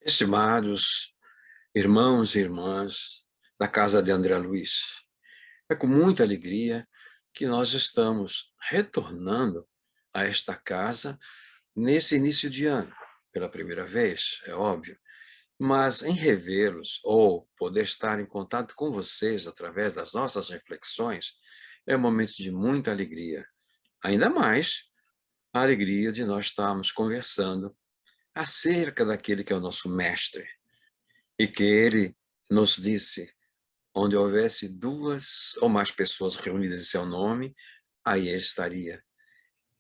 Estimados irmãos e irmãs da casa de André Luiz, é com muita alegria que nós estamos retornando a esta casa nesse início de ano, pela primeira vez, é óbvio, mas em revê-los ou poder estar em contato com vocês através das nossas reflexões é um momento de muita alegria, ainda mais a alegria de nós estarmos conversando acerca daquele que é o nosso mestre, e que ele nos disse: onde houvesse duas ou mais pessoas reunidas em seu nome, aí ele estaria.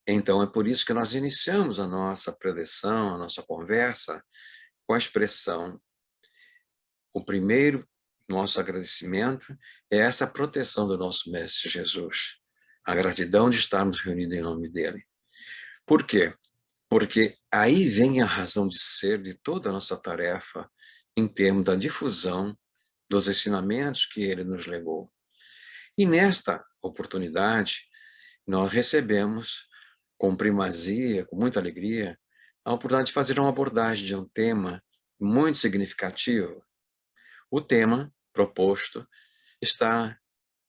Então é por isso que nós iniciamos a nossa preleção, a nossa conversa, com a expressão: o primeiro nosso agradecimento é essa proteção do nosso Mestre Jesus, a gratidão de estarmos reunidos em nome dele. Por quê? Porque aí vem a razão de ser de toda a nossa tarefa em termos da difusão dos ensinamentos que ele nos legou. E nesta oportunidade, nós recebemos com primazia, com muita alegria, a oportunidade de fazer uma abordagem de um tema muito significativo. O tema proposto está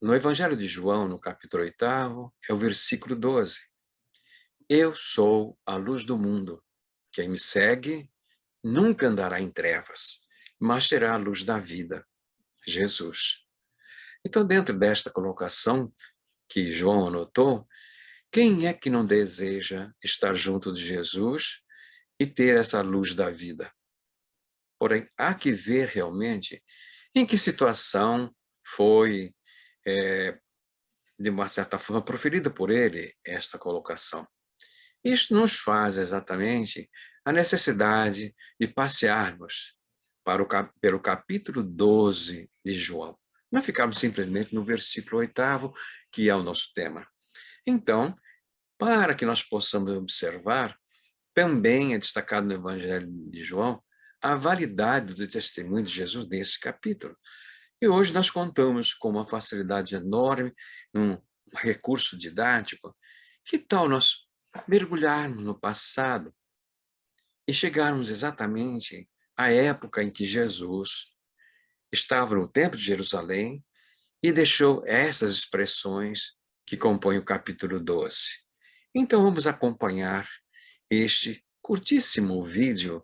no Evangelho de João, no capítulo 8, é o versículo 12. Eu sou a luz do mundo. Quem me segue nunca andará em trevas, mas terá a luz da vida. Jesus. Então, dentro desta colocação que João anotou, quem é que não deseja estar junto de Jesus e ter essa luz da vida? Porém, há que ver realmente em que situação foi, de uma certa forma, proferida por ele esta colocação. Isso nos faz exatamente a necessidade de passearmos pelo capítulo 12 de João. Não ficarmos simplesmente no versículo 8, que é o nosso tema. Então, para que nós possamos observar, também é destacado no Evangelho de João, a validade do testemunho de Jesus nesse capítulo. E hoje nós contamos com uma facilidade enorme, um recurso didático. Que tal nós mergulharmos no passado e chegarmos exatamente à época em que Jesus estava no Templo de Jerusalém e deixou essas expressões que compõem o capítulo 12. Então vamos acompanhar este curtíssimo vídeo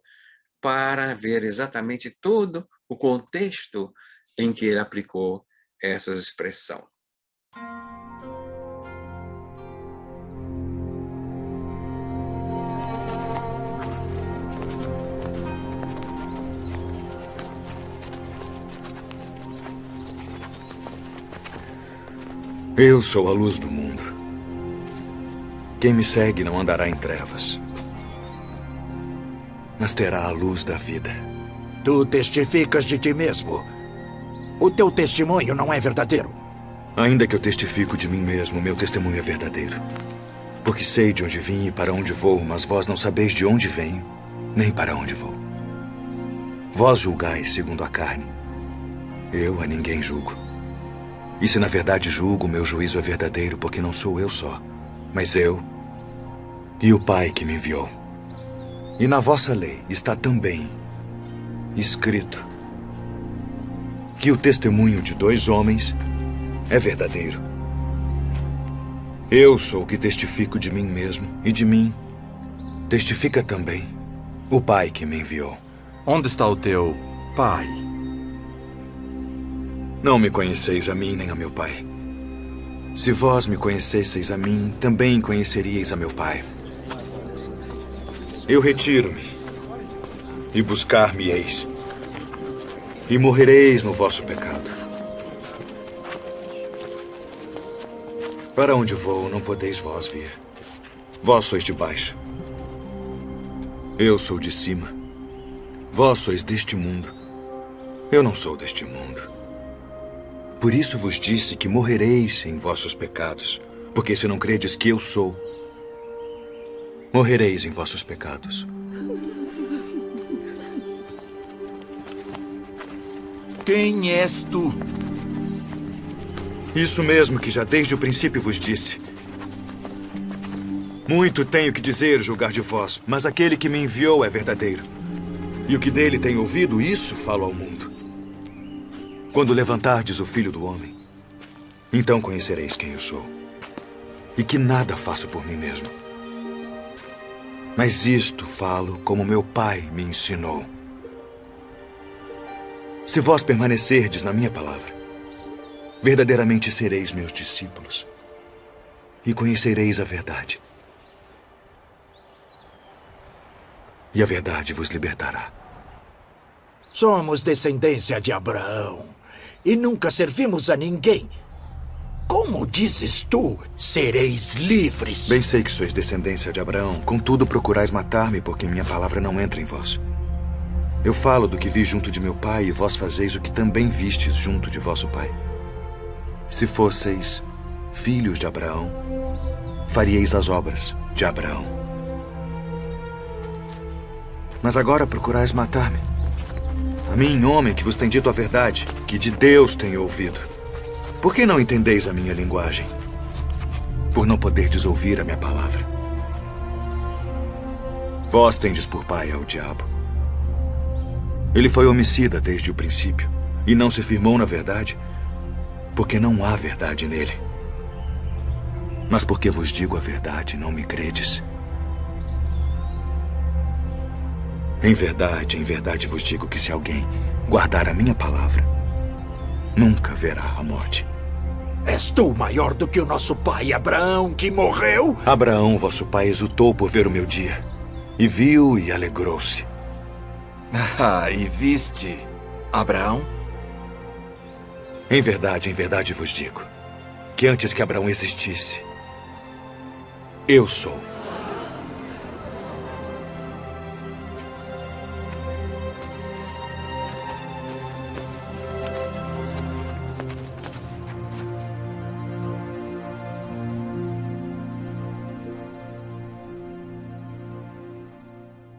para ver exatamente todo o contexto em que ele aplicou essa expressão. Eu sou a luz do mundo. Quem me segue não andará em trevas, mas terá a luz da vida. Tu testificas de ti mesmo. O teu testemunho não é verdadeiro. Ainda que eu testifico de mim mesmo, meu testemunho é verdadeiro. Porque sei de onde vim e para onde vou, mas vós não sabeis de onde venho, nem para onde vou. Vós julgais segundo a carne. Eu a ninguém julgo. E se na verdade julgo, meu juízo é verdadeiro, porque não sou eu só, mas eu e o Pai que me enviou. E na vossa lei está também escrito que o testemunho de dois homens é verdadeiro. Eu sou o que testifico de mim mesmo, e de mim testifica também o Pai que me enviou. Onde está o teu pai? Não me conheceis a mim nem a meu Pai. Se vós me conhecesseis a mim, também conheceríeis a meu Pai. Eu retiro-me, e buscar-me-eis, e morrereis no vosso pecado. Para onde vou, não podeis vós vir. Vós sois de baixo. Eu sou de cima. Vós sois deste mundo. Eu não sou deste mundo. Por isso vos disse que morrereis em vossos pecados, porque se não credes que eu sou, morrereis em vossos pecados. Quem és tu? Isso mesmo que já desde o princípio vos disse. Muito tenho que dizer, julgar de vós, mas aquele que me enviou é verdadeiro. E o que dele tenho ouvido, isso falo ao mundo. Quando levantardes o Filho do Homem, então conhecereis quem eu sou. E que nada faço por mim mesmo. Mas isto falo como meu Pai me ensinou. Se vós permanecerdes na minha palavra, verdadeiramente sereis meus discípulos e conhecereis a verdade. E a verdade vos libertará. Somos descendência de Abraão e nunca servimos a ninguém. Como dizes tu, sereis livres? Bem sei que sois descendência de Abraão, contudo procurais matar-me porque minha palavra não entra em vós. Eu falo do que vi junto de meu pai e vós fazeis o que também vistes junto de vosso pai. Se fosseis filhos de Abraão, faríeis as obras de Abraão. Mas agora procurais matar-me. A mim, homem que vos tem dito a verdade, que de Deus tenho ouvido. Por que não entendeis a minha linguagem? Por não poderdes ouvir a minha palavra. Vós tendes por pai ao diabo. Ele foi homicida desde o princípio e não se firmou na verdade, porque não há verdade nele. Mas porque vos digo a verdade, não me credes. Em verdade vos digo que se alguém guardar a minha palavra, nunca verá a morte. És tu maior do que o nosso pai Abraão, que morreu? Abraão, vosso pai, exultou por ver o meu dia, e viu e alegrou-se. Ah, e viste Abraão? Em verdade vos digo, que antes que Abraão existisse, eu sou.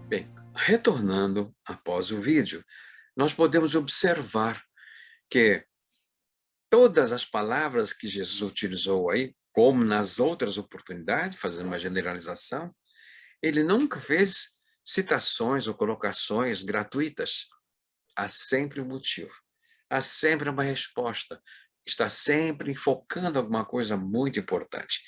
Bem, retornando após o vídeo, nós podemos observar que todas as palavras que Jesus utilizou aí, como nas outras oportunidades, fazendo uma generalização, ele nunca fez citações ou colocações gratuitas. Há sempre um motivo, há sempre uma resposta, está sempre focando alguma coisa muito importante.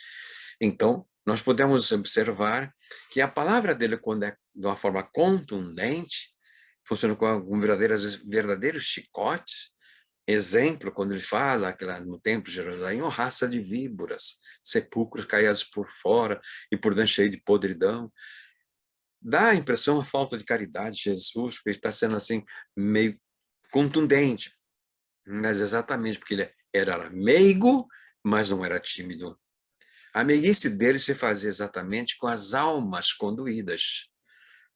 Então, nós podemos observar que a palavra dele, quando é de uma forma contundente, funciona como verdadeiros chicotes. Exemplo, quando ele fala que lá no templo de Jerusalém, raça de víboras, sepulcros caiados por fora e por dentro cheio de podridão. Dá a impressão a falta de caridade de Jesus, porque ele está sendo assim, meio contundente. Mas exatamente porque ele era meigo, mas não era tímido. A meiguice dele se fazia exatamente com as almas conduídas.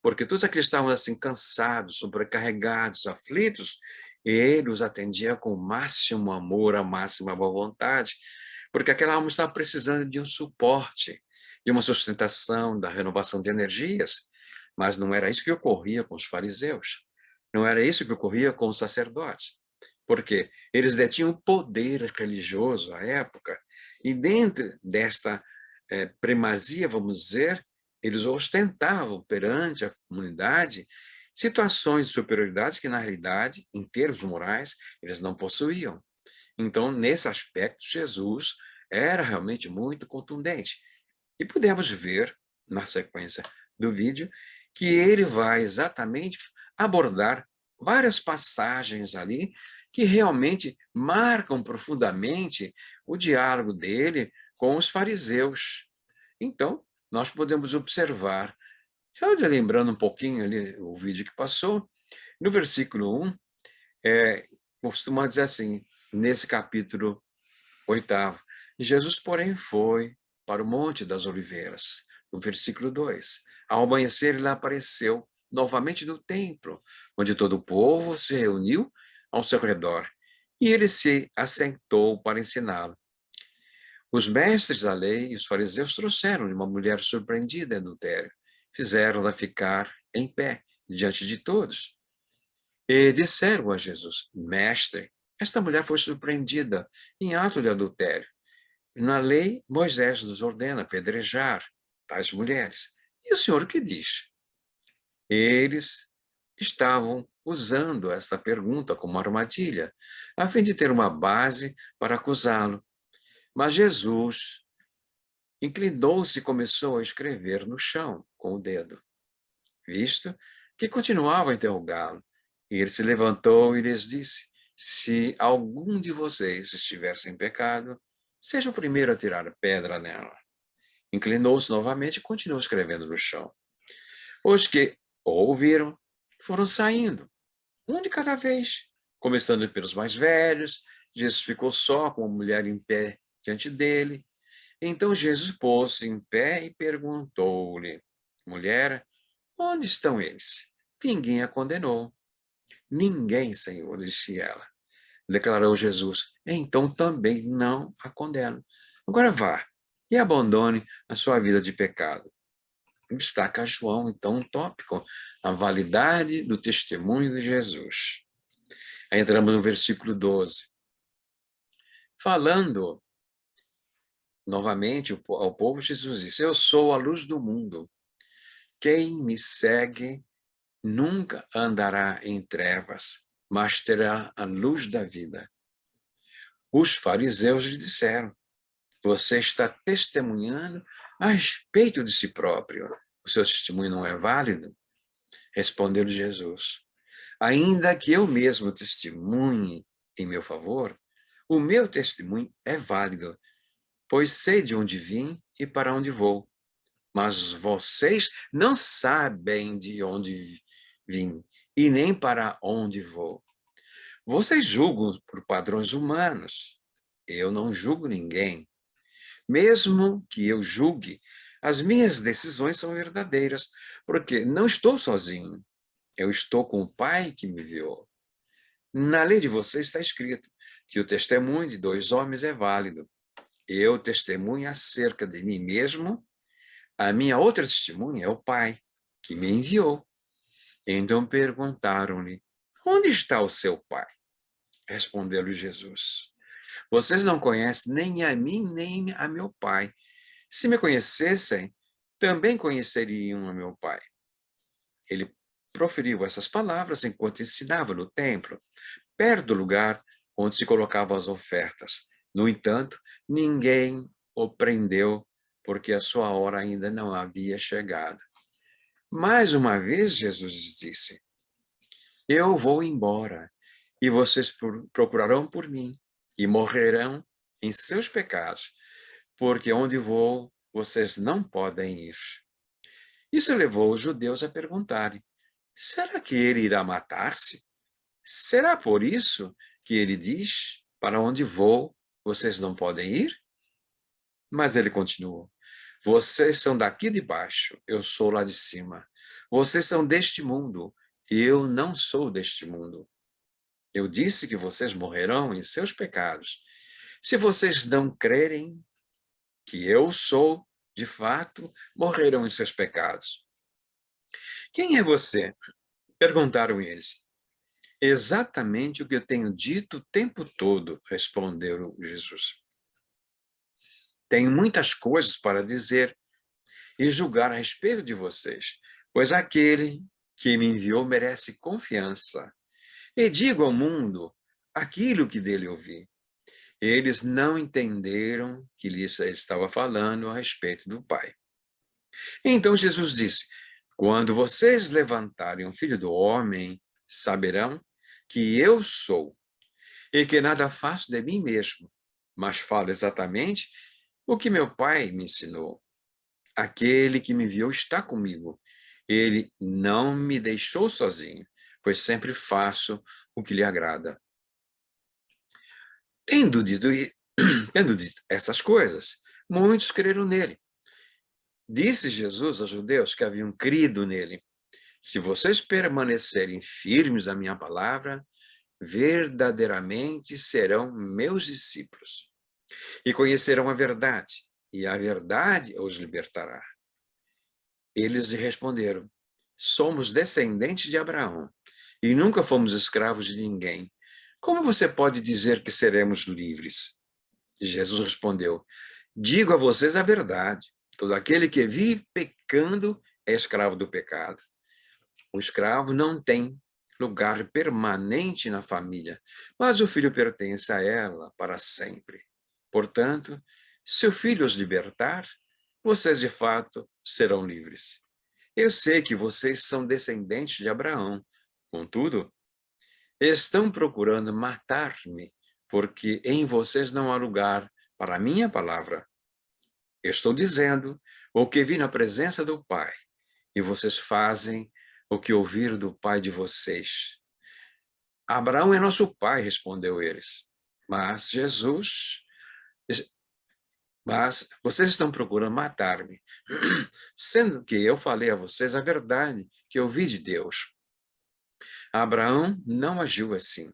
Porque todos aqueles que estavam assim cansados, sobrecarregados, aflitos, ele os atendia com o máximo amor, a máxima boa vontade, porque aquela alma estava precisando de um suporte, de uma sustentação, da renovação de energias. Mas não era isso que ocorria com os fariseus. Não era isso que ocorria com os sacerdotes. Porque eles detinham poder religioso à época, e dentro desta primazia, vamos dizer, eles ostentavam perante a comunidade situações de superioridade que, na realidade, em termos morais, eles não possuíam. Então, nesse aspecto, Jesus era realmente muito contundente. E podemos ver, na sequência do vídeo, que ele vai exatamente abordar várias passagens ali que realmente marcam profundamente o diálogo dele com os fariseus. Então, nós podemos observar, já lembrando um pouquinho ali o vídeo que passou, no versículo 1, costuma dizer assim, nesse capítulo 8º, Jesus, porém, foi para o Monte das Oliveiras, no versículo 2. Ao amanhecer, ele apareceu novamente no templo, onde todo o povo se reuniu ao seu redor, e ele se assentou para ensiná-lo. Os mestres da lei e os fariseus trouxeram-lhe uma mulher surpreendida em adultério, fizeram-la ficar em pé diante de todos. E disseram a Jesus, mestre, esta mulher foi surpreendida em ato de adultério. Na lei, Moisés nos ordena apedrejar tais mulheres. E o senhor o que diz? Eles estavam usando esta pergunta como armadilha, a fim de ter uma base para acusá-lo. Mas Jesus inclinou-se e começou a escrever no chão com o dedo, visto que continuava a interrogá-lo. E ele se levantou e lhes disse: se algum de vocês estiver sem pecado, seja o primeiro a tirar a pedra nela. Inclinou-se novamente e continuou escrevendo no chão. Os que o ouviram foram saindo, um de cada vez, começando pelos mais velhos. Jesus ficou só com a mulher em pé diante dele. Então Jesus pôs-se em pé e perguntou-lhe: mulher, onde estão eles? Ninguém a condenou. Ninguém, Senhor, disse ela. Declarou Jesus: então também não a condeno. Agora vá e abandone a sua vida de pecado. Destaca João, então, um tópico: a validade do testemunho de Jesus. Aí entramos no versículo 12. Falando novamente ao povo, Jesus disse: eu sou a luz do mundo. Quem me segue nunca andará em trevas, mas terá a luz da vida. Os fariseus lhe disseram: você está testemunhando a respeito de si próprio. O seu testemunho não é válido? Respondeu-lhe Jesus: ainda que eu mesmo testemunhe em meu favor, o meu testemunho é válido, pois sei de onde vim e para onde vou. Mas vocês não sabem de onde vim e nem para onde vou. Vocês julgam por padrões humanos. Eu não julgo ninguém. Mesmo que eu julgue, as minhas decisões são verdadeiras, porque não estou sozinho. Eu estou com o Pai que me enviou. Na lei de vocês está escrito que o testemunho de dois homens é válido. Eu testemunho acerca de mim mesmo. A minha outra testemunha é o Pai que me enviou. Então perguntaram-lhe: onde está o seu Pai? Respondeu-lhe Jesus: vocês não conhecem nem a mim, nem a meu Pai. Se me conhecessem, também conheceriam a meu Pai. Ele proferiu essas palavras enquanto ensinava no templo, perto do lugar onde se colocavam as ofertas. No entanto, ninguém o prendeu, porque a sua hora ainda não havia chegado. Mais uma vez, Jesus disse: eu vou embora, e vocês procurarão por mim, e morrerão em seus pecados, porque onde vou, vocês não podem ir. Isso levou os judeus a perguntarem: será que ele irá matar-se? Será por isso que ele diz: para onde vou, vocês não podem ir? Mas ele continuou: vocês são daqui de baixo, eu sou lá de cima. Vocês são deste mundo, eu não sou deste mundo. Eu disse que vocês morrerão em seus pecados. Se vocês não crerem que eu sou, de fato, morrerão em seus pecados. Quem é você? Perguntaram eles. Exatamente o que eu tenho dito o tempo todo, respondeu Jesus. Tenho muitas coisas para dizer e julgar a respeito de vocês, pois aquele que me enviou merece confiança. E digo ao mundo aquilo que dele ouvi. Eles não entenderam que ele estava falando a respeito do Pai. Então Jesus disse: quando vocês levantarem o Filho do Homem, saberão que eu sou, e que nada faço de mim mesmo, mas falo exatamente o que meu Pai me ensinou. Aquele que me enviou está comigo. Ele não me deixou sozinho, pois sempre faço o que lhe agrada. Tendo dito essas coisas, muitos creram nele. Disse Jesus aos judeus que haviam crido nele: se vocês permanecerem firmes na minha palavra, verdadeiramente serão meus discípulos. E conhecerão a verdade, e a verdade os libertará. Eles lhe responderam: somos descendentes de Abraão, e nunca fomos escravos de ninguém. Como você pode dizer que seremos livres? Jesus respondeu: digo a vocês a verdade. Todo aquele que vive pecando é escravo do pecado. O escravo não tem lugar permanente na família, mas o filho pertence a ela para sempre. Portanto, se o filho os libertar, vocês de fato serão livres. Eu sei que vocês são descendentes de Abraão. Contudo, estão procurando matar-me, porque em vocês não há lugar para a minha palavra. Eu estou dizendo o que vi na presença do Pai, e vocês fazem o que ouviram do pai de vocês. Abraão é nosso pai, respondeu eles. Mas vocês estão procurando matar-me, sendo que eu falei a vocês a verdade que eu vi de Deus. Abraão não agiu assim.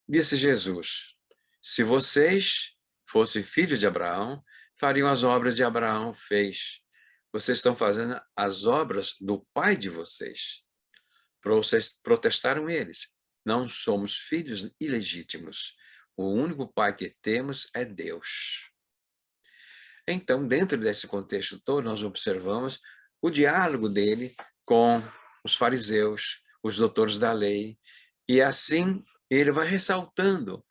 Disse Jesus, se vocês fossem filhos de Abraão, fariam as obras de Abraão fez. Vocês estão fazendo as obras do pai de vocês. Protestaram eles. Não somos filhos ilegítimos. O único pai que temos é Deus. Então, dentro desse contexto todo, nós observamos o diálogo dele com os fariseus, os doutores da lei, e assim ele vai ressaltando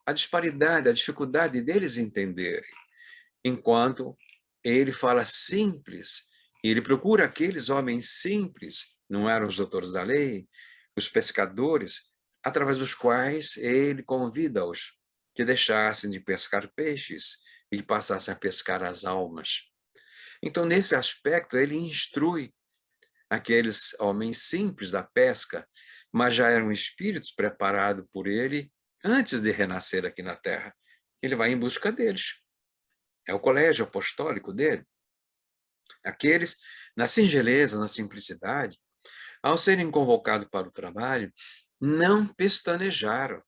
a disparidade, a dificuldade deles entenderem, enquanto ele fala simples, e ele procura aqueles homens simples, não eram os doutores da lei, os pescadores, através dos quais ele convida-os que deixassem de pescar peixes e passassem a pescar as almas. Então, nesse aspecto, ele instrui aqueles homens simples da pesca, mas já eram espíritos preparados por ele antes de renascer aqui na Terra. Ele vai em busca deles. É o colégio apostólico dele. Aqueles, na singeleza, na simplicidade, ao serem convocados para o trabalho, não pestanejaram.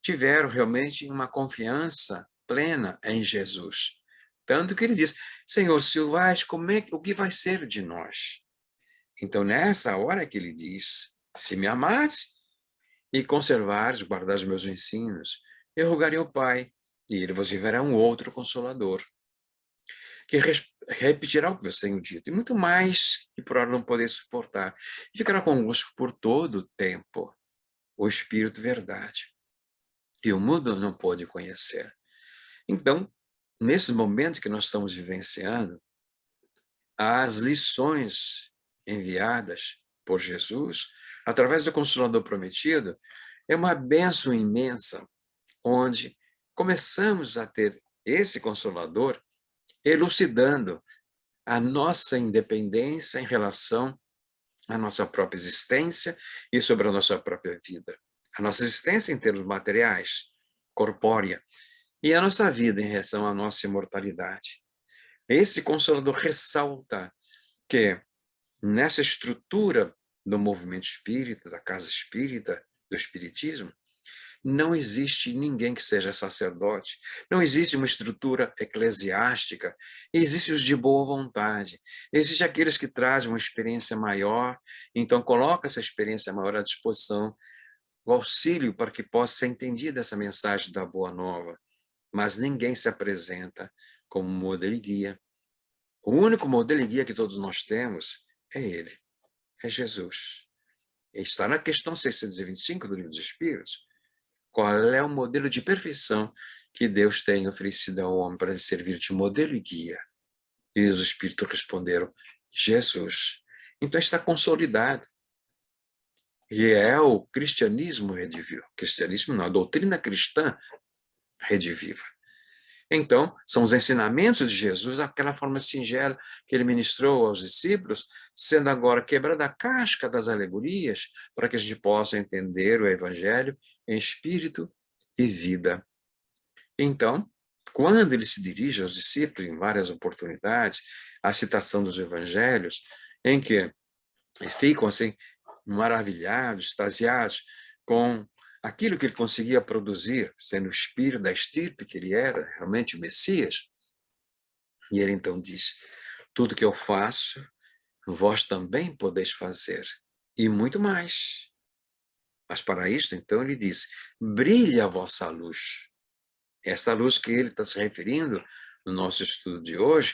Tiveram realmente uma confiança plena em Jesus. Tanto que ele diz, Senhor, se o vais, o que vai ser de nós? Então, nessa hora que ele diz, se me amares e conservares, guardares meus ensinos, eu rogarei ao Pai, e ele vos enviará um outro Consolador, que repetirá o que você tem dito, e muito mais que por hora não poder suportar, e ficará convosco por todo o tempo, o Espírito Verdade, que o mundo não pode conhecer. Então, nesse momento que nós estamos vivenciando, as lições enviadas por Jesus, através do Consolador Prometido, é uma bênção imensa, onde começamos a ter esse Consolador elucidando a nossa independência em relação à nossa própria existência e sobre a nossa própria vida. A nossa existência em termos materiais, corpórea, e a nossa vida em relação à nossa imortalidade. Esse Consolador ressalta que nessa estrutura do movimento espírita, da casa espírita, do espiritismo, não existe ninguém que seja sacerdote, não existe uma estrutura eclesiástica, existem os de boa vontade, existem aqueles que trazem uma experiência maior, então coloca essa experiência maior à disposição, o auxílio para que possa ser entendida essa mensagem da Boa Nova, mas ninguém se apresenta como modelo e guia. O único modelo e guia que todos nós temos é ele, é Jesus. Está na questão 625 do Livro dos Espíritos. Qual é o modelo de perfeição que Deus tem oferecido ao homem para servir de modelo e guia? E os Espíritos responderam, Jesus. Então está consolidado. E é o cristianismo redivivo. Cristianismo não, a doutrina cristã rediviva. Então, são os ensinamentos de Jesus, aquela forma singela que ele ministrou aos discípulos, sendo agora quebrada a casca das alegorias, para que a gente possa entender o Evangelho em espírito e vida. Então, quando ele se dirige aos discípulos, em várias oportunidades, a citação dos Evangelhos, em que ficam assim, maravilhados, extasiados com aquilo que ele conseguia produzir, sendo o espírito da estirpe que ele era, realmente o Messias. E ele então diz, tudo que eu faço, vós também podeis fazer, e muito mais. Mas para isto, então, ele diz, brilha a vossa luz. Esta luz que ele está se referindo no nosso estudo de hoje,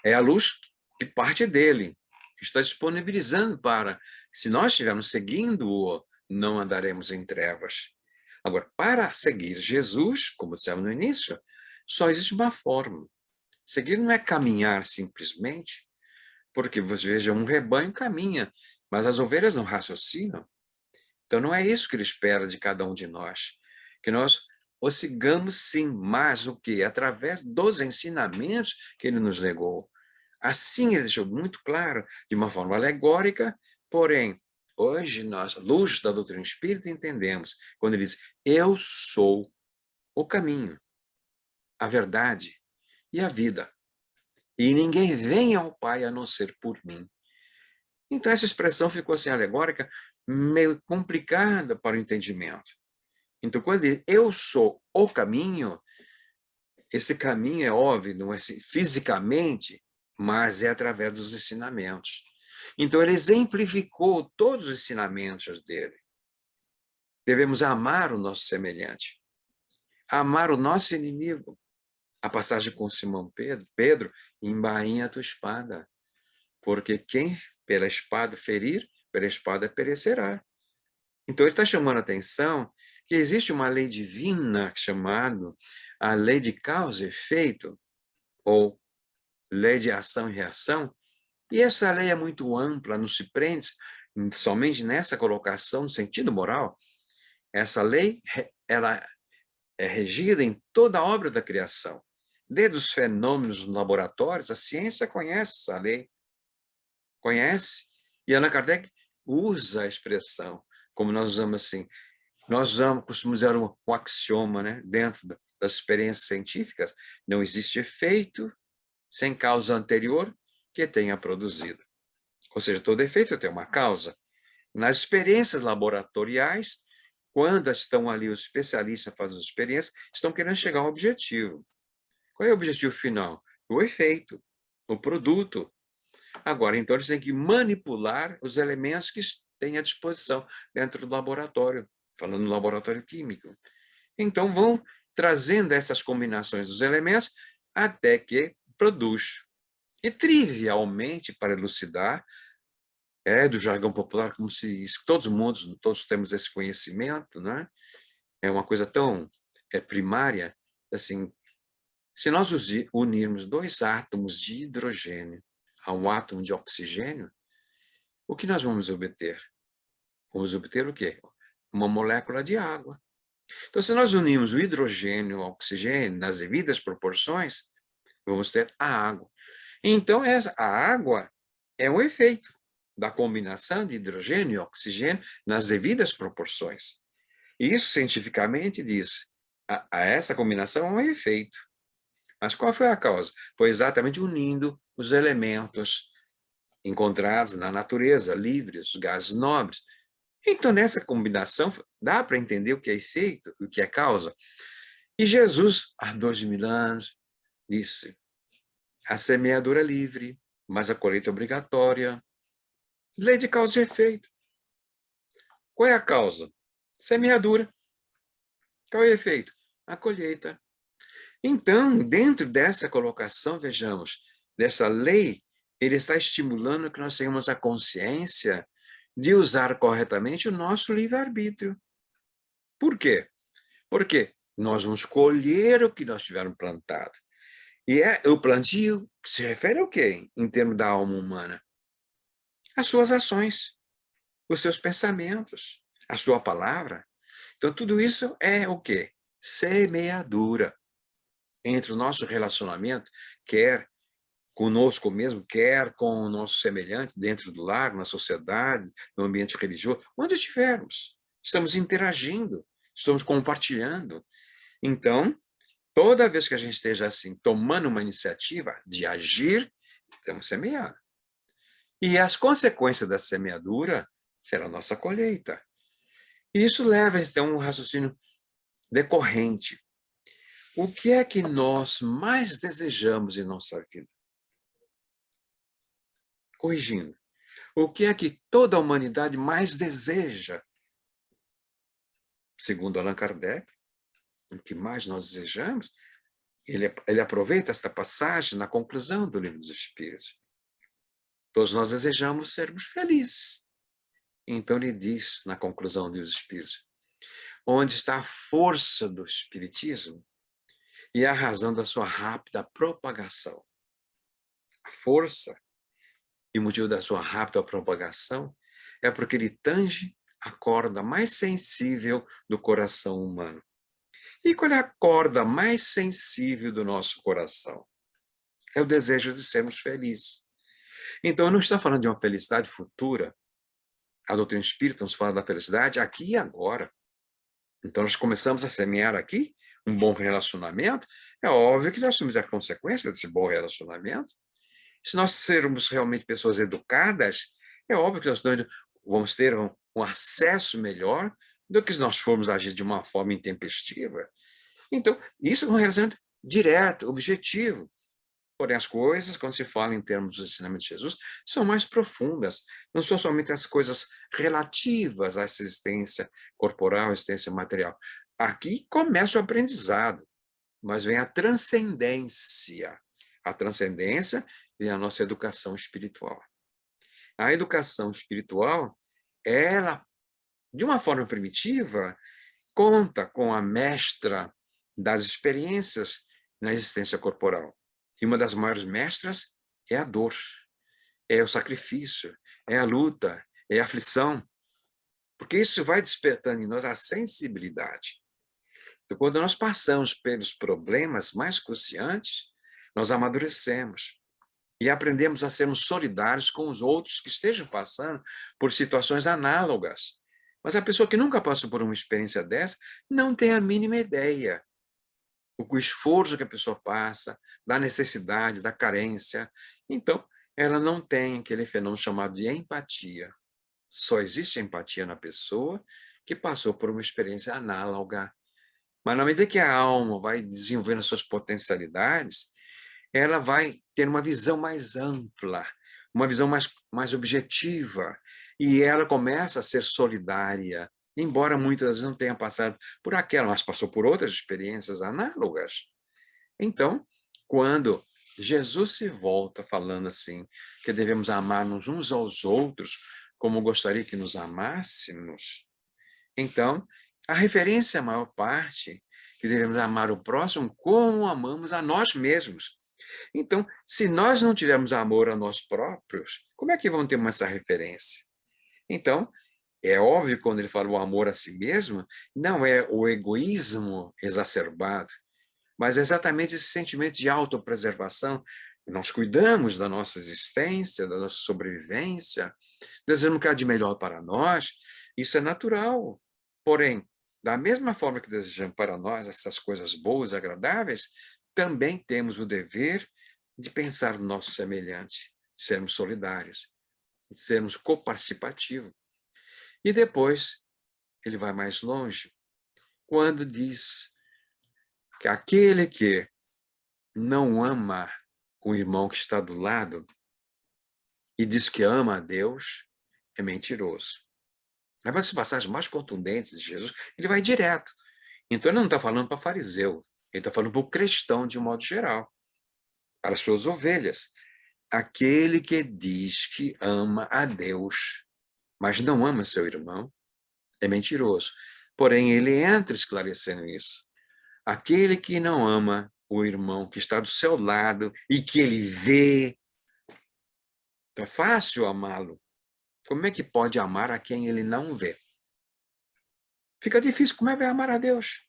é a luz que parte dele, que está disponibilizando para Se nós estivermos seguindo-o, não andaremos em trevas. Agora, para seguir Jesus, como dissemos no início, só existe uma forma. Seguir não é caminhar simplesmente, porque você veja, um rebanho caminha, mas as ovelhas não raciocinam. Então não é isso que ele espera de cada um de nós, que nós o sigamos sim, mas o quê? Através dos ensinamentos que ele nos legou. Assim ele deixou muito claro, de uma forma alegórica, porém, hoje nós, à luz da doutrina espírita, entendemos, quando ele diz, eu sou o caminho, a verdade e a vida. E ninguém vem ao Pai a não ser por mim. Então essa expressão ficou assim alegórica, meio complicada para o entendimento. Então quando ele diz, eu sou o caminho, esse caminho é óbvio, não é assim, fisicamente, mas é através dos ensinamentos. Então ele exemplificou todos os ensinamentos dele. Devemos amar o nosso semelhante, amar o nosso inimigo. A passagem com Simão Pedro, embainha a tua espada, porque quem pela espada ferir, pela espada perecerá. Então ele está chamando a atenção que existe uma lei divina chamada a lei de causa e efeito, ou lei de ação e reação, e essa lei é muito ampla, não se prende somente nessa colocação no sentido moral. Essa lei ela é regida em toda a obra da criação. Desde os fenômenos nos laboratórios, a ciência conhece essa lei, conhece, e Allan Kardec usa a expressão, como nós usamos assim, nós costumamos usar um axioma, né? Dentro das experiências científicas, não existe efeito sem causa anterior que tenha produzido. Ou seja, todo efeito tem uma causa. Nas experiências laboratoriais, quando estão ali os especialistas fazendo experiências, estão querendo chegar a um objetivo. Qual é o objetivo final? O efeito, o produto. Agora, então, eles têm que manipular os elementos que têm à disposição dentro do laboratório, falando no laboratório químico. Então, vão trazendo essas combinações dos elementos até que produz. E, trivialmente, para elucidar, do jargão popular, como se diz, todos temos esse conhecimento, né? É uma coisa tão primária, assim, se nós unirmos dois átomos de hidrogênio a um átomo de oxigênio, o que nós vamos obter? Vamos obter o quê? Uma molécula de água. Então, se nós unirmos o hidrogênio ao oxigênio nas devidas proporções, vamos ter a água. Então, a água é um efeito da combinação de hidrogênio e oxigênio nas devidas proporções. E isso, cientificamente, diz, essa combinação é um efeito. Mas qual foi a causa? Foi exatamente unindo os elementos encontrados na natureza, livres, os gases nobres. Então, nessa combinação, dá para entender o que é efeito e o que é causa. E Jesus, há 2000 anos, disse, a semeadura é livre, mas a colheita é obrigatória. Lei de causa e efeito. Qual é a causa? Semeadura. Qual é o efeito? A colheita. Então, dentro dessa colocação, vejamos, dessa lei, ele está estimulando que nós tenhamos a consciência de usar corretamente o nosso livre-arbítrio. Por quê? Porque nós vamos colher o que nós tivermos plantado. E o plantio se refere ao quê, em termos da alma humana? As suas ações, os seus pensamentos, a sua palavra. Então, tudo isso é o quê? Semeadura. Entre o nosso relacionamento, quer conosco mesmo, quer com o nosso semelhante, dentro do lar, na sociedade, no ambiente religioso, onde estivermos. Estamos interagindo, estamos compartilhando. Então, toda vez que a gente esteja assim, tomando uma iniciativa de agir, estamos semeando. E as consequências da semeadura será a nossa colheita. E isso leva, então, a um raciocínio decorrente. O que é que nós mais desejamos em nossa vida? Corrigindo. O que é que toda a humanidade mais deseja? Segundo Allan Kardec, o que mais nós desejamos, ele aproveita esta passagem na conclusão do Livro dos Espíritos. Todos nós desejamos sermos felizes. Então ele diz, na conclusão dos Espíritos, onde está a força do Espiritismo e a razão da sua rápida propagação. A força e o motivo da sua rápida propagação é porque ele tange a corda mais sensível do coração humano. E qual é a corda mais sensível do nosso coração? É o desejo de sermos felizes. Então, eu não estou falando de uma felicidade futura. A doutrina espírita nos fala da felicidade aqui e agora. Então, nós começamos a semear aqui um bom relacionamento. É óbvio que nós temos a consequência desse bom relacionamento. Se nós sermos realmente pessoas educadas, é óbvio que nós vamos ter um acesso melhor do que se nós formos agir de uma forma intempestiva. Então, isso é um relacionamento direto, objetivo. Porém, as coisas, quando se fala em termos do ensinamento de Jesus, são mais profundas. Não são somente as coisas relativas à existência corporal, à existência material. Aqui começa o aprendizado, mas vem a transcendência. A transcendência vem a nossa educação espiritual. A educação espiritual, ela, de uma forma primitiva, conta com a mestra das experiências na existência corporal. E uma das maiores mestras é a dor, é o sacrifício, é a luta, é a aflição. Porque isso vai despertando em nós a sensibilidade. Então, quando nós passamos pelos problemas mais cruciantes, nós amadurecemos e aprendemos a sermos solidários com os outros que estejam passando por situações análogas. Mas a pessoa que nunca passou por uma experiência dessa não tem a mínima ideia. O esforço que a pessoa passa, da necessidade, da carência. Então, ela não tem aquele fenômeno chamado de empatia. Só existe empatia na pessoa que passou por uma experiência análoga. Mas na medida que a alma vai desenvolvendo as suas potencialidades, ela vai ter uma visão mais ampla, uma visão mais objetiva, e ela começa a ser solidária, embora muitas vezes não tenha passado por aquela, mas passou por outras experiências análogas. Então, quando Jesus se volta falando assim, que devemos amar-nos uns aos outros, como gostaria que nos amássemos, então, a referência, a maior parte, que devemos amar o próximo como amamos a nós mesmos. Então, se nós não tivermos amor a nós próprios, como é que vamos ter essa referência? Então, é óbvio que quando ele fala o amor a si mesmo, não é o egoísmo exacerbado, mas é exatamente esse sentimento de autopreservação. Nós cuidamos da nossa existência, da nossa sobrevivência, desejamos o que há de melhor para nós, isso é natural. Porém, da mesma forma que desejamos para nós essas coisas boas, agradáveis, também temos o dever de pensar no nosso semelhante, de sermos solidários, de sermos coparticipativos. E depois, ele vai mais longe, quando diz que aquele que não ama o irmão que está do lado e diz que ama a Deus, é mentiroso. Mas uma das passagens mais contundentes de Jesus, ele vai direto. Então, ele não está falando para fariseu, ele está falando para o cristão de um modo geral, para as suas ovelhas. Aquele que diz que ama a Deus, mas não ama seu irmão, é mentiroso. Porém, ele entra esclarecendo isso. Aquele que não ama o irmão que está do seu lado e que ele vê, é fácil amá-lo. Como é que pode amar a quem ele não vê? Fica difícil, como é que vai amar a Deus?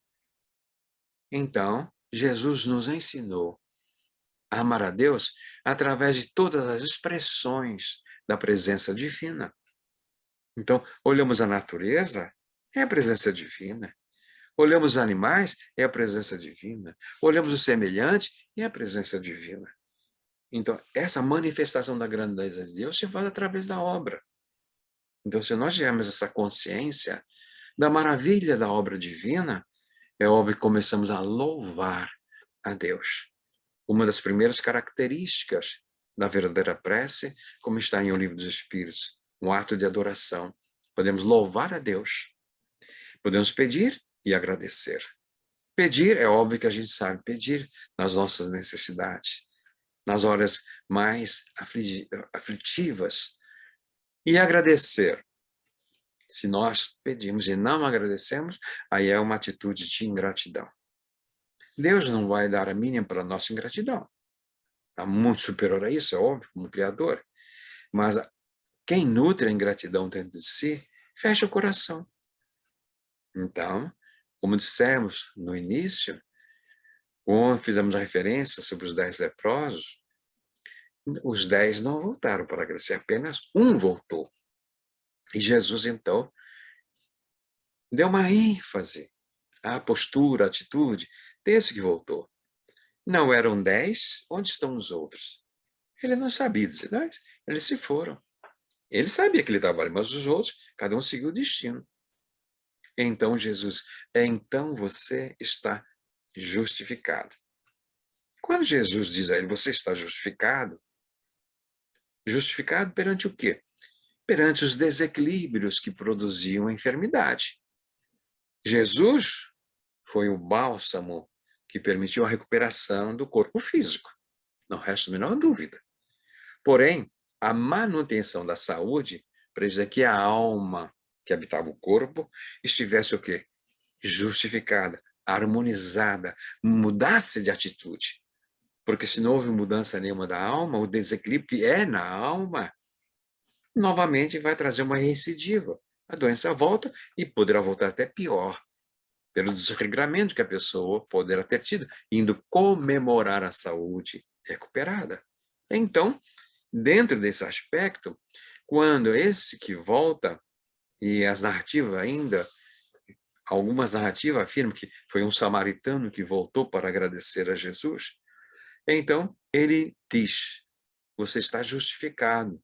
Então, Jesus nos ensinou a amar a Deus através de todas as expressões da presença divina. Então, olhamos a natureza, é a presença divina. Olhamos os animais, é a presença divina. Olhamos o semelhante, é a presença divina. Então, essa manifestação da grandeza de Deus se faz através da obra. Então, se nós tivermos essa consciência da maravilha da obra divina, é óbvio que começamos a louvar a Deus. Uma das primeiras características da verdadeira prece, como está em O Livro dos Espíritos, um ato de adoração. Podemos louvar a Deus. Podemos pedir e agradecer. Pedir, é óbvio que a gente sabe pedir nas nossas necessidades, nas horas mais aflitivas. E agradecer Se nós pedimos e não agradecemos, aí é uma atitude de ingratidão. Deus não vai dar a mínima para a nossa ingratidão. Está muito superior a isso, é óbvio, como Criador. Mas quem nutre a ingratidão dentro de si, fecha o coração. Então, como dissemos no início, quando fizemos a referência sobre os 10 leprosos, os 10 não voltaram para agradecer, apenas um voltou. E Jesus, então, deu uma ênfase à postura, à atitude desse que voltou. Não eram 10, onde estão os outros? Ele não sabia dizer, não, eles se foram. Ele sabia que ele estava ali, mas os outros, cada um seguiu o destino. Então Jesus, então você está justificado. Quando Jesus diz a ele, você está justificado, justificado perante o quê? Perante os desequilíbrios que produziam a enfermidade. Jesus foi o bálsamo que permitiu a recuperação do corpo físico. Não resta a menor dúvida. Porém, a manutenção da saúde precisa que a alma que habitava o corpo estivesse o quê? Justificada, harmonizada, mudasse de atitude. Porque se não houve mudança nenhuma da alma, o desequilíbrio que é na alma, novamente vai trazer uma recidiva. A doença volta e poderá voltar até pior, pelo desregramento que a pessoa poderá ter tido, indo comemorar a saúde recuperada. Então, dentro desse aspecto, quando esse que volta, e as narrativas ainda, algumas narrativas afirmam que foi um samaritano que voltou para agradecer a Jesus, então ele diz, você está justificado.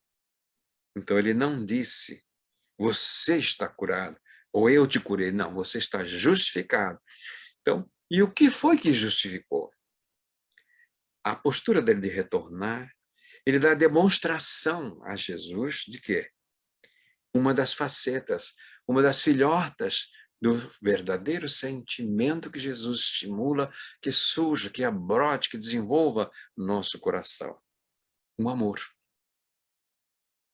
Então ele não disse, você está curado, ou eu te curei. Não, você está justificado. Então, e o que foi que justificou? A postura dele de retornar, ele dá demonstração a Jesus de quê? Uma das facetas, uma das filhotas do verdadeiro sentimento que Jesus estimula, que surja, que abrote, que desenvolva no nosso coração. Um amor.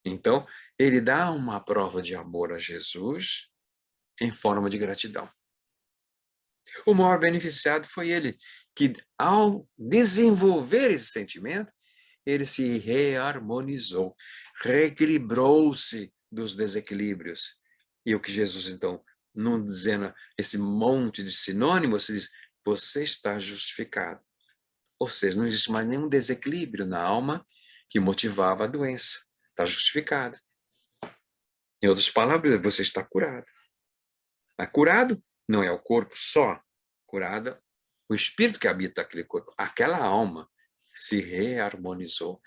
Então, ele dá uma prova de amor a Jesus em forma de gratidão. O maior beneficiado foi ele, que ao desenvolver esse sentimento, ele se reharmonizou, reequilibrou-se dos desequilíbrios. E o que Jesus, então, não dizendo esse monte de sinônimos, diz, você está justificado. Ou seja, não existe mais nenhum desequilíbrio na alma que motivava a doença. Está justificado. Em outras palavras, você está curado. Mas curado não é o corpo só. Curado, o espírito que habita aquele corpo, aquela alma se reharmonizou.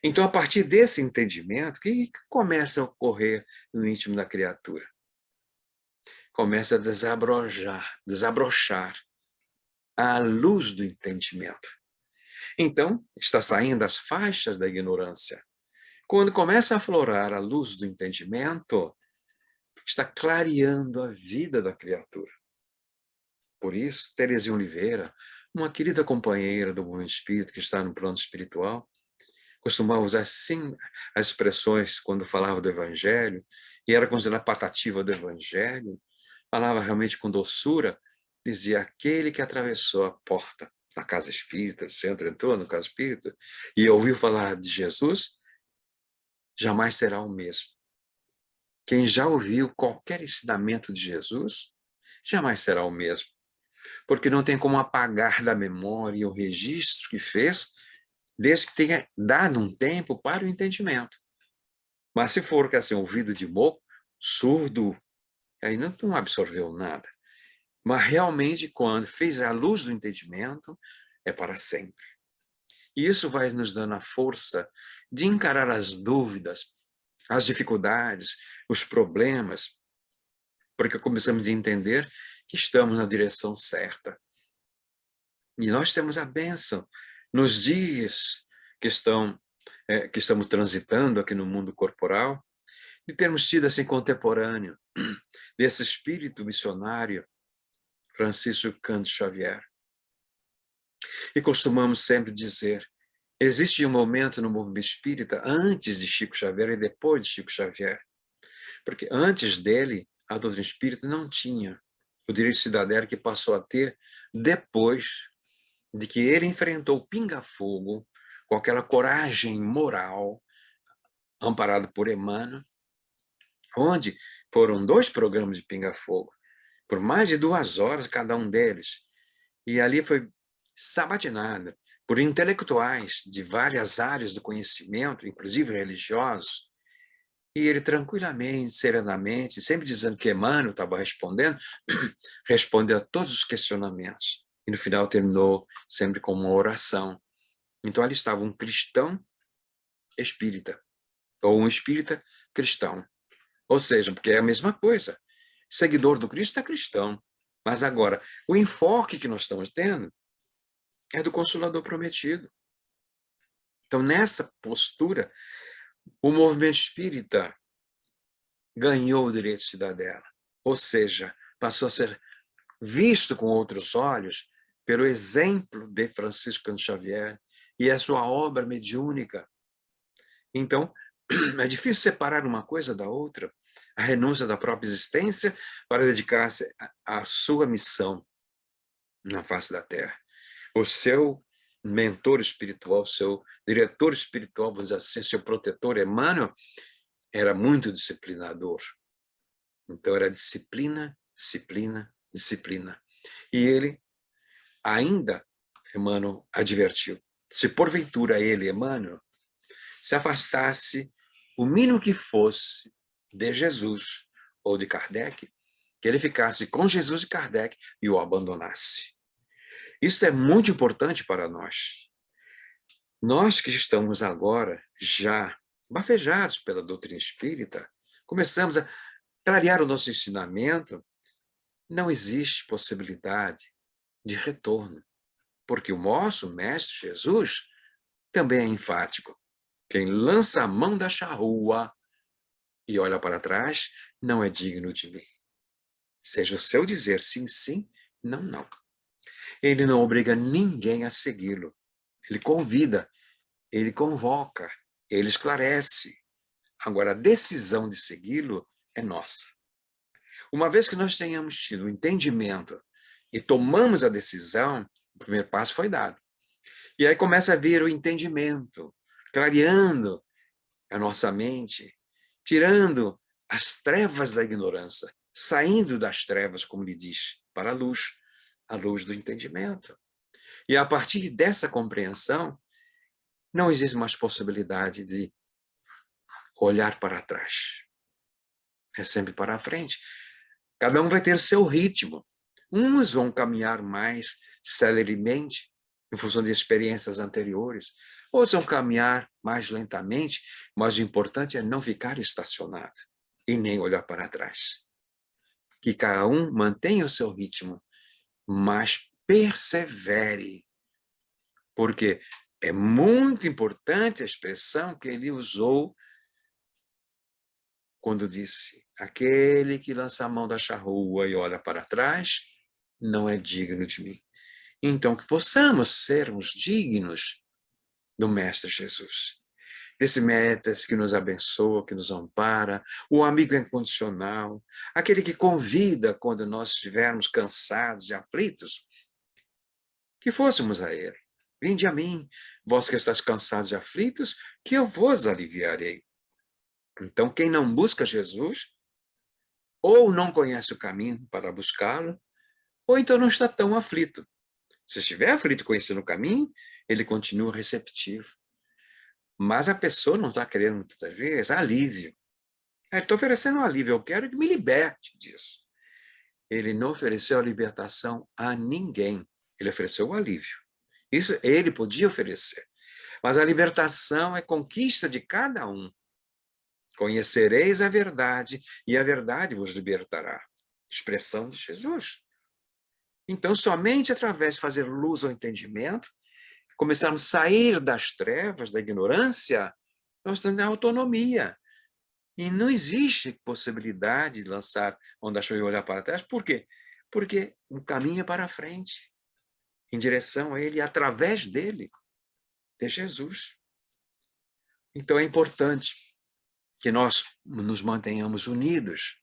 Então, a partir desse entendimento, o que começa a ocorrer no íntimo da criatura? Começa a desabrochar a luz do entendimento. Então, está saindo as faixas da ignorância. Quando começa a aflorar a luz do entendimento, está clareando a vida da criatura. Por isso, Terezinha Oliveira, uma querida companheira do movimento espírita que está no plano espiritual, costumava usar assim as expressões quando falava do Evangelho, e era considerada patativa do Evangelho, falava realmente com doçura, dizia, aquele que atravessou a porta da casa espírita, do centro, entrou no casa espírita, e ouviu falar de Jesus, jamais será o mesmo. Quem já ouviu qualquer ensinamento de Jesus, jamais será o mesmo. Porque não tem como apagar da memória o registro que fez, desde que tenha dado um tempo para o entendimento. Mas se for que assim, ouvido de moco, surdo, aí não absorveu nada. Mas realmente, quando fez a luz do entendimento, é para sempre. E isso vai nos dando a força de encarar as dúvidas, as dificuldades, os problemas, porque começamos a entender que estamos na direção certa. E nós temos a bênção nos dias que estamos transitando aqui no mundo corporal, de termos sido assim contemporâneo desse espírito missionário Francisco Cândido Xavier. E costumamos sempre dizer, existe um momento no movimento espírita antes de Chico Xavier e depois de Chico Xavier. Porque antes dele, a doutrina espírita não tinha o direito de cidadania que passou a ter depois de que ele enfrentou o pinga-fogo com aquela coragem moral, amparado por Emmanuel, onde foram 2 programas de pinga-fogo, por mais de 2 horas cada um deles. E ali foi sabatinada por intelectuais de várias áreas do conhecimento, inclusive religiosos, e ele tranquilamente, serenamente, sempre dizendo que Emmanuel estava respondendo, respondeu a todos os questionamentos. E no final terminou sempre com uma oração. Então ali estava um cristão espírita, ou um espírita cristão. Ou seja, porque é a mesma coisa. Seguidor do Cristo é cristão. Mas agora, o enfoque que nós estamos tendo é do Consolador Prometido. Então, nessa postura, o movimento espírita ganhou o direito de cidadela. Ou seja, passou a ser visto com outros olhos pelo exemplo de Francisco Cândido Xavier e a sua obra mediúnica. Então, é difícil separar uma coisa da outra, a renúncia da própria existência para dedicar-se à sua missão na face da Terra. O seu mentor espiritual, seu diretor espiritual, vamos dizer assim, seu protetor, Emmanuel, era muito disciplinador. Então, era disciplina, disciplina, disciplina. E ele ainda, Emmanuel advertiu, se porventura ele, Emmanuel, se afastasse o mínimo que fosse de Jesus ou de Kardec, que ele ficasse com Jesus e Kardec e o abandonasse. Isso é muito importante para nós. Nós que estamos agora já bafejados pela doutrina espírita, começamos a clarear o nosso ensinamento, não existe possibilidade de retorno, porque o nosso Mestre Jesus também é enfático. Quem lança a mão da charrua e olha para trás, não é digno de mim. Seja o seu dizer sim, sim, não, não. Ele não obriga ninguém a segui-lo. Ele convida, ele convoca, ele esclarece. Agora, a decisão de segui-lo é nossa. Uma vez que nós tenhamos tido o entendimento e tomamos a decisão, o primeiro passo foi dado. E aí começa a vir o entendimento, clareando a nossa mente, tirando as trevas da ignorância, saindo das trevas, como lhe diz, para a luz do entendimento. E a partir dessa compreensão, não existe mais possibilidade de olhar para trás. É sempre para a frente. Cada um vai ter o seu ritmo. Uns vão caminhar mais celeremente, em função de experiências anteriores. Outros vão caminhar mais lentamente, mas o importante é não ficar estacionado e nem olhar para trás. Que cada um mantenha o seu ritmo, mas persevere. Porque é muito importante a expressão que ele usou quando disse: aquele que lança a mão da charrua e olha para trás, não é digno de mim. Então, que possamos sermos dignos do Mestre Jesus. Desse Mestre que nos abençoa, que nos ampara, o amigo incondicional, aquele que convida quando nós estivermos cansados e aflitos, que fôssemos a ele. Vinde a mim, vós que estáis cansados e aflitos, que eu vos aliviarei. Então, quem não busca Jesus, ou não conhece o caminho para buscá-lo, ou então não está tão aflito. Se estiver aflito conhecendo o caminho, ele continua receptivo. Mas a pessoa não está querendo, muitas vezes, alívio. Estou oferecendo um alívio, eu quero que me liberte disso. Ele não ofereceu a libertação a ninguém, ele ofereceu o alívio. Isso ele podia oferecer. Mas a libertação é conquista de cada um. Conhecereis a verdade, e a verdade vos libertará. Expressão de Jesus. Então, somente através de fazer luz ao entendimento, começarmos a sair das trevas, da ignorância, nós temos a autonomia. E não existe possibilidade de lançar onda show e olhar para trás. Por quê? Porque o caminho é para frente, em direção a Ele, através dele, de Jesus. Então, é importante que nós nos mantenhamos unidos.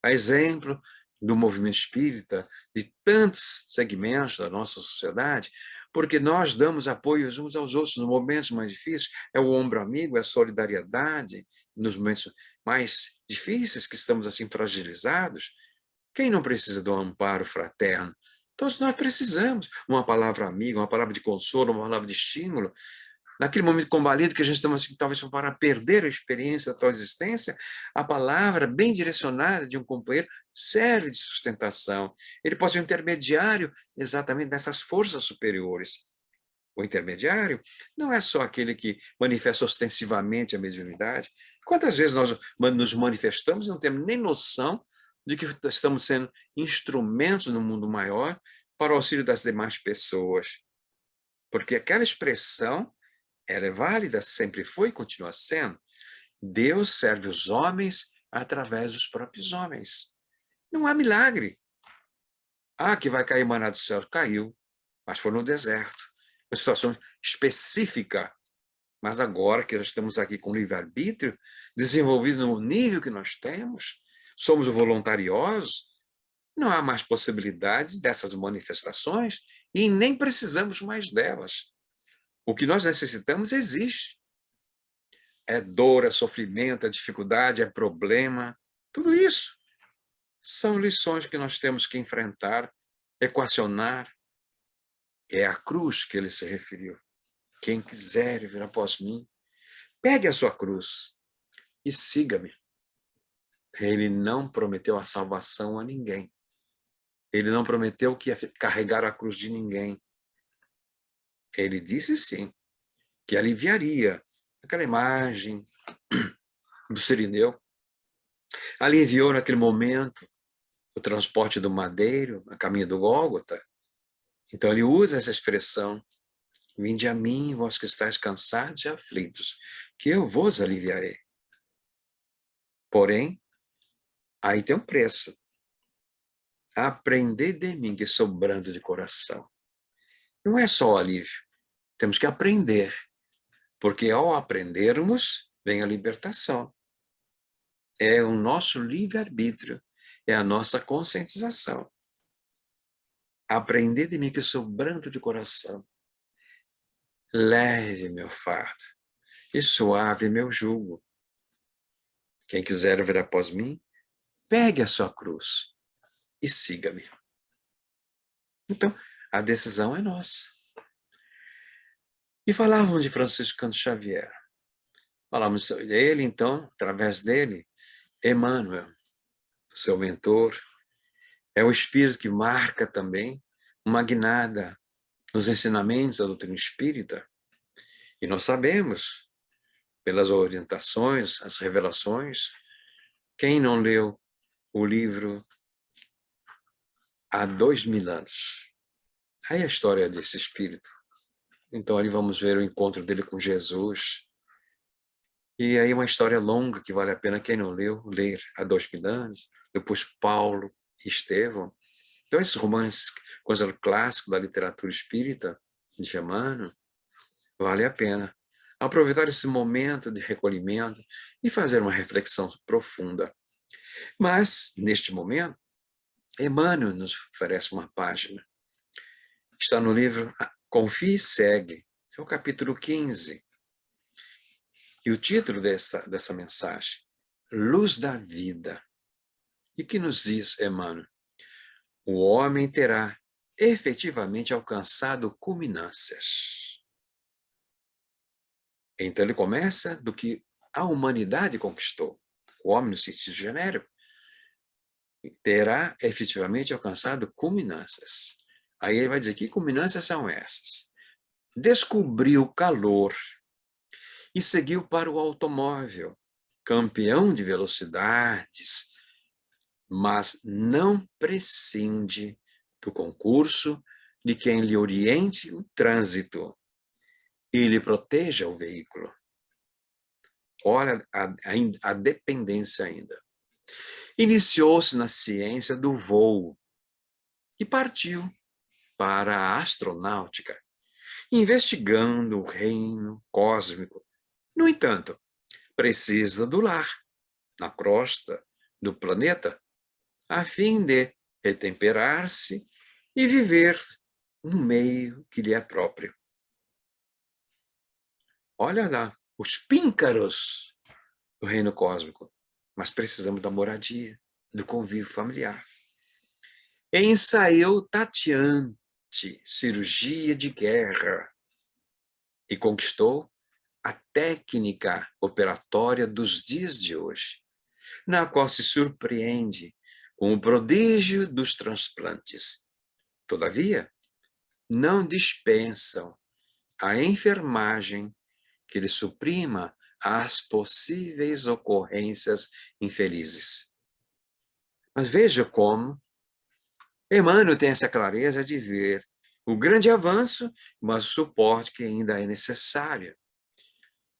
A exemplo do movimento espírita, de tantos segmentos da nossa sociedade, porque nós damos apoio uns aos outros nos momentos mais difíceis, é o ombro amigo, é a solidariedade, nos momentos mais difíceis que estamos assim fragilizados. Quem não precisa do amparo fraterno? Todos nós precisamos. Uma palavra amiga, uma palavra de consolo, uma palavra de estímulo. Naquele momento combalido que a gente estamos assim, talvez para perder a experiência da tua existência, a palavra bem direcionada de um companheiro serve de sustentação. Ele pode ser um intermediário exatamente dessas forças superiores. O intermediário não é só aquele que manifesta ostensivamente a mediunidade. Quantas vezes nós nos manifestamos e não temos nem noção de que estamos sendo instrumentos no mundo maior para o auxílio das demais pessoas? Porque aquela expressão, ela é válida, sempre foi e continua sendo. Deus serve os homens através dos próprios homens. Não há milagre. Ah, que vai cair maná do céu. Caiu, mas foi no deserto. Uma situação específica. Mas agora que nós estamos aqui com o livre-arbítrio, desenvolvido no nível que nós temos, somos voluntariosos, não há mais possibilidades dessas manifestações e nem precisamos mais delas. O que nós necessitamos existe. É dor, é sofrimento, é dificuldade, é problema. Tudo isso são lições que nós temos que enfrentar, equacionar. É a cruz que ele se referiu. Quem quiser vir após mim, pegue a sua cruz e siga-me. Ele não prometeu a salvação a ninguém. Ele não prometeu que ia carregar a cruz de ninguém. Ele disse sim, que aliviaria aquela imagem do Cirineu. Aliviou naquele momento o transporte do madeiro a caminho do Gólgota. Então ele usa essa expressão: vinde a mim, vós que estáis cansados e aflitos, que eu vos aliviarei. Porém, aí tem um preço. Aprendei de mim, que sou brando de coração. Não é só o alívio. Temos que aprender. Porque ao aprendermos, vem a libertação. É o nosso livre-arbítrio. É a nossa conscientização. Aprendei de mim, que sou brando de coração. Leve meu fardo e suave meu jugo. Quem quiser vir após mim, pegue a sua cruz e siga-me. Então, a decisão é nossa. E falávamos de Francisco Cândido Xavier. Falávamos dele, então, através dele, Emmanuel, seu mentor, é o espírito que marca também uma guinada nos ensinamentos da doutrina espírita. E nós sabemos, pelas orientações, as revelações, quem não leu o livro há 2000 anos? Aí a história desse espírito. Então ali vamos ver o encontro dele com Jesus. E aí uma história longa que vale a pena quem não leu, ler há 2000 anos. Depois Paulo e Estevão. Então esses romances, coisa clássico da literatura espírita, de Emmanuel, vale a pena aproveitar esse momento de recolhimento e fazer uma reflexão profunda. Mas, neste momento, Emmanuel nos oferece uma página. Está no livro Confie e Segue, é o capítulo 15. E o título dessa mensagem, Luz da Vida. E que nos diz Emmanuel? O homem terá efetivamente alcançado culminâncias. Então ele começa do que a humanidade conquistou. O homem, no sentido genérico, terá efetivamente alcançado culminâncias. Aí ele vai dizer, que culminâncias são essas? Descobriu o calor e seguiu para o automóvel, campeão de velocidades, mas não prescinde do concurso de quem lhe oriente o trânsito e lhe proteja o veículo. Olha a dependência ainda. Iniciou-se na ciência do voo e partiu para a astronáutica, investigando o reino cósmico. No entanto, precisa do lar, na crosta do planeta, a fim de retemperar-se e viver no meio que lhe é próprio. Olha lá, os píncaros do reino cósmico, mas precisamos da moradia, do convívio familiar. Ensaiou tateante cirurgia de guerra e conquistou a técnica operatória dos dias de hoje, na qual se surpreende com o prodígio dos transplantes. Todavia, não dispensam a enfermagem que lhe suprima as possíveis ocorrências infelizes. Mas veja como Emmanuel tem essa clareza de ver o grande avanço, mas o suporte que ainda é necessário.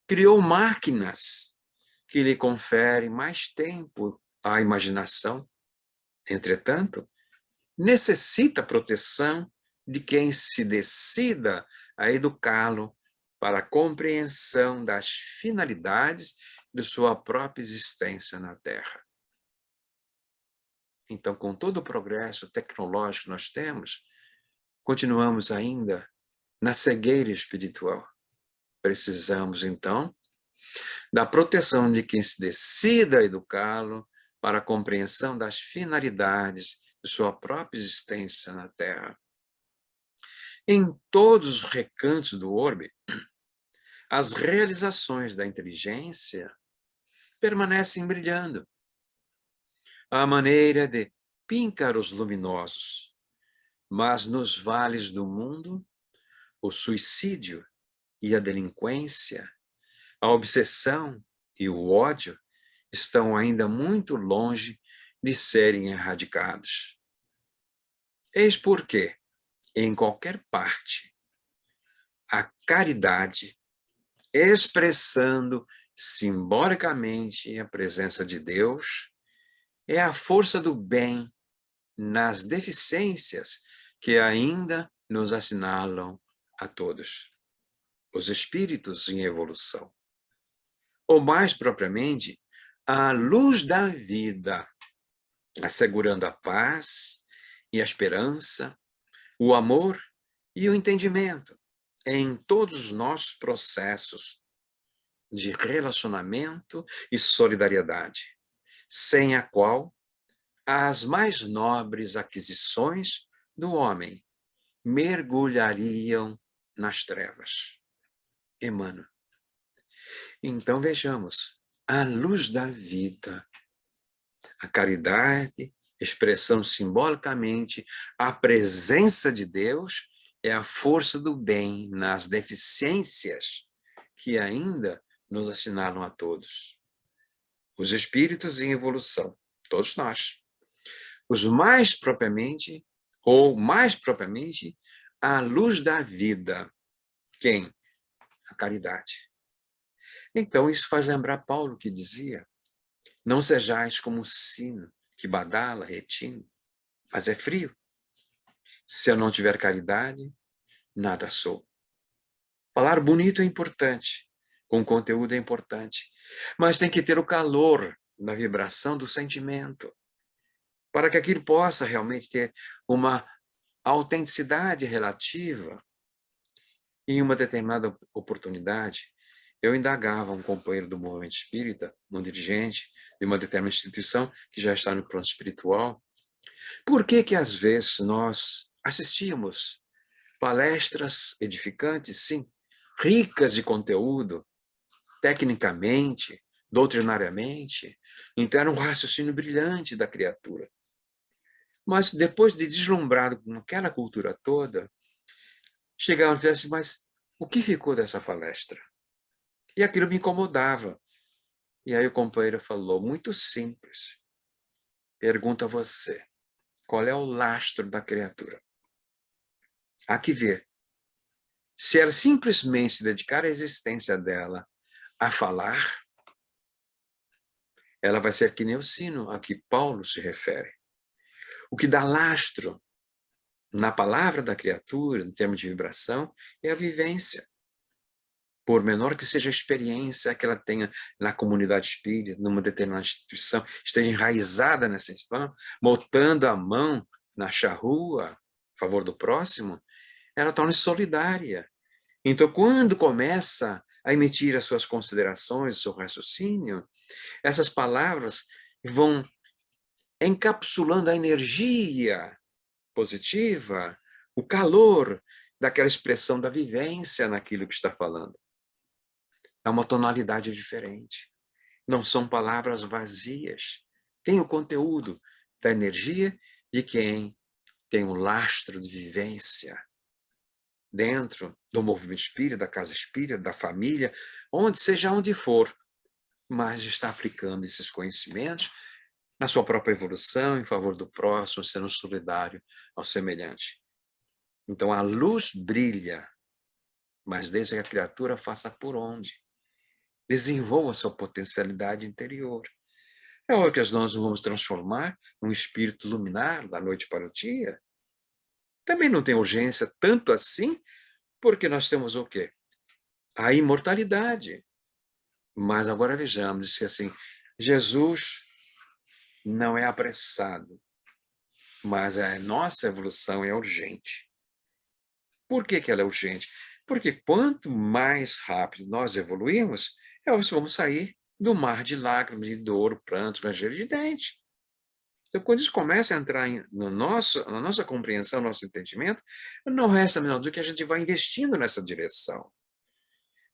Criou máquinas que lhe conferem mais tempo à imaginação. Entretanto, necessita proteção de quem se decida a educá-lo para a compreensão das finalidades de sua própria existência na Terra. Então, com todo o progresso tecnológico que nós temos, continuamos ainda na cegueira espiritual. Precisamos, então, da proteção de quem se decida a educá-lo para a compreensão das finalidades de sua própria existência na Terra. Em todos os recantos do orbe, as realizações da inteligência permanecem brilhando, à maneira de píncaros luminosos, mas nos vales do mundo, o suicídio e a delinquência, a obsessão e o ódio estão ainda muito longe de serem erradicados. Eis porque, em qualquer parte, a caridade, expressando simbolicamente a presença de Deus, é a força do bem nas deficiências que ainda nos assinalam a todos, os espíritos em evolução. Ou mais propriamente, a luz da vida, assegurando a paz e a esperança, o amor e o entendimento em todos os nossos processos de relacionamento e solidariedade, sem a qual as mais nobres aquisições do homem mergulhariam nas trevas. Emmanuel. Então vejamos, a luz da vida, a caridade, expressão simbolicamente, a presença de Deus é a força do bem nas deficiências que ainda nos assinalam a todos. Os espíritos em evolução, todos nós. Os mais propriamente, a luz da vida. Quem? A caridade. Então, isso faz lembrar Paulo que dizia: não sejais como o sino que badala, retine, mas é frio. Se eu não tiver caridade, nada sou. Falar bonito é importante, com conteúdo é importante, mas tem que ter o calor da vibração do sentimento, para que aquilo possa realmente ter uma autenticidade relativa. Em uma determinada oportunidade, eu indagava um companheiro do movimento espírita, um dirigente de uma determinada instituição que já está no plano espiritual, por que às vezes nós assistíamos palestras edificantes, sim, ricas de conteúdo, tecnicamente, doutrinariamente, então era um raciocínio brilhante da criatura. Mas depois de deslumbrado com aquela cultura toda, chegava e dizia assim: mas o que ficou dessa palestra? E aquilo me incomodava. E aí o companheiro falou: muito simples. Pergunta a você, qual é o lastro da criatura? Há que ver. Se ela simplesmente se dedicar à existência dela a falar, ela vai ser que nem o sino a que Paulo se refere. O que dá lastro na palavra da criatura, em termos de vibração, é a vivência. por menor que seja a experiência que ela tenha na comunidade espírita, numa determinada instituição, esteja enraizada nessa instituição, botando a mão na charrua a favor do próximo, ela torna-se solidária. Então, quando começa a emitir as suas considerações, o seu raciocínio, essas palavras vão encapsulando a energia positiva, o calor daquela expressão da vivência naquilo que está falando. É uma tonalidade diferente. Não são palavras vazias. Tem o conteúdo da energia de quem tem um lastro de vivência dentro do movimento espírita, da casa espírita, da família, seja onde for, mas está aplicando esses conhecimentos na sua própria evolução, em favor do próximo, sendo solidário ao semelhante. Então a luz brilha, mas desde que a criatura faça por onde. Desenvolva sua potencialidade interior. É hora que nós nos vamos transformar num espírito luminar da noite para o dia. Também não tem urgência tanto assim, porque nós temos o quê? A imortalidade. Mas agora vejamos que assim, Jesus não é apressado, mas a nossa evolução é urgente. Por que ela é urgente? Porque quanto mais rápido nós evoluirmos, vamos sair do mar de lágrimas, de dor, prantos, ranger de dente. Então, quando isso começa a entrar na nossa compreensão, no nosso entendimento, não resta a menor dúvida que a gente vai investindo nessa direção.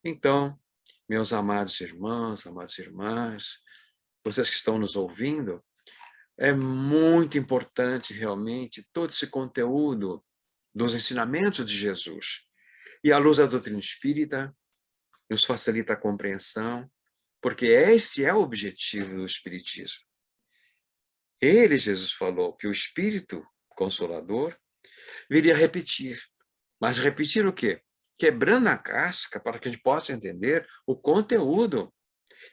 Então, meus amados irmãos, amadas irmãs, vocês que estão nos ouvindo, é muito importante realmente todo esse conteúdo dos ensinamentos de Jesus. E a luz da doutrina espírita nos facilita a compreensão, porque este é o objetivo do Espiritismo. Ele, Jesus, falou que o Espírito Consolador viria repetir. Mas repetir o quê? Quebrando a casca para que a gente possa entender o conteúdo.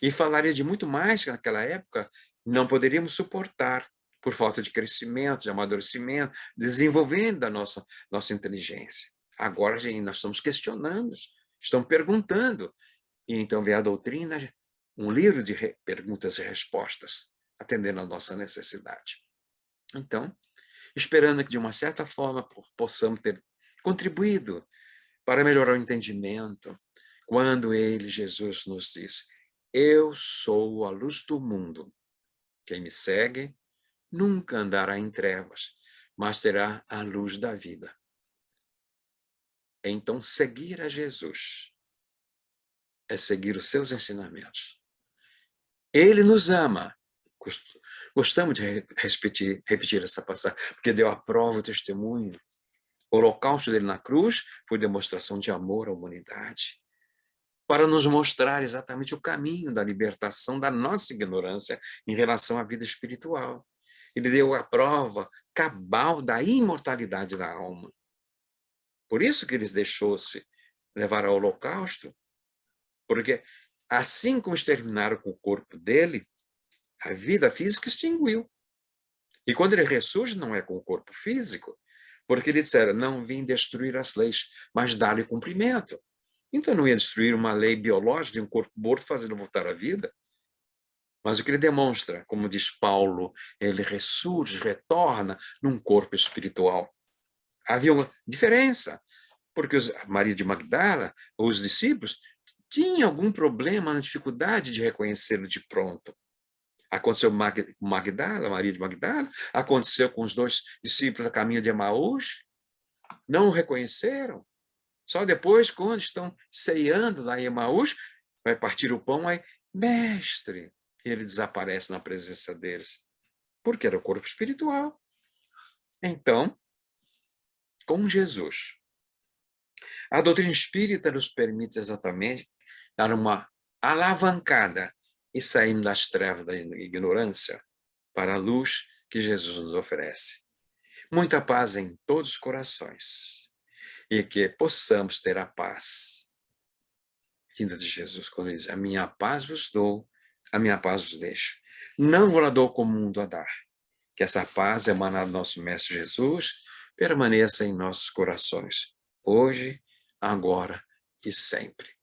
E falaria de muito mais que naquela época não poderíamos suportar por falta de crescimento, de amadurecimento, desenvolvendo a nossa inteligência. Agora nós estamos questionando, estamos perguntando. E então vem a doutrina, um livro de perguntas e respostas, atendendo à nossa necessidade. Então, esperando que de uma certa forma possamos ter contribuído para melhorar o entendimento, quando ele, Jesus, nos diz: eu sou a luz do mundo. Quem me segue nunca andará em trevas, mas terá a luz da vida. Então, seguir a Jesus é seguir os seus ensinamentos. Ele nos ama. Gostamos de repetir essa passagem, porque deu a prova, o testemunho. O holocausto dele na cruz foi demonstração de amor à humanidade, para nos mostrar exatamente o caminho da libertação da nossa ignorância em relação à vida espiritual. Ele deu a prova cabal da imortalidade da alma. Por isso que ele deixou-se levar ao holocausto, porque assim como exterminaram com o corpo dele, a vida física extinguiu. E quando ele ressurge, não é com o corpo físico, porque ele disseram: não vim destruir as leis, mas dar-lhe cumprimento. Então não ia destruir uma lei biológica de um corpo morto fazendo voltar à vida. Mas o que ele demonstra, como diz Paulo, ele ressurge, retorna num corpo espiritual. Havia uma diferença, porque Maria de Magdala, os discípulos, tinham algum problema, uma dificuldade de reconhecê-lo de pronto. Aconteceu com Magdala, Maria de Magdala, aconteceu com os dois discípulos a caminho de Emaús, não o reconheceram. Só depois, quando estão ceando lá em Emaús, vai partir o pão, aí, mestre, ele desaparece na presença deles, porque era o corpo espiritual. Então, com Jesus, a doutrina espírita nos permite exatamente dar uma alavancada e sairmos das trevas da ignorância para a luz que Jesus nos oferece. Muita paz em todos os corações e que possamos ter a paz vinda de Jesus, quando ele diz: a minha paz vos dou, a minha paz vos deixo. Não vos dou como o mundo a dar. Que essa paz emanada do nosso Mestre Jesus permaneça em nossos corações, hoje, agora e sempre.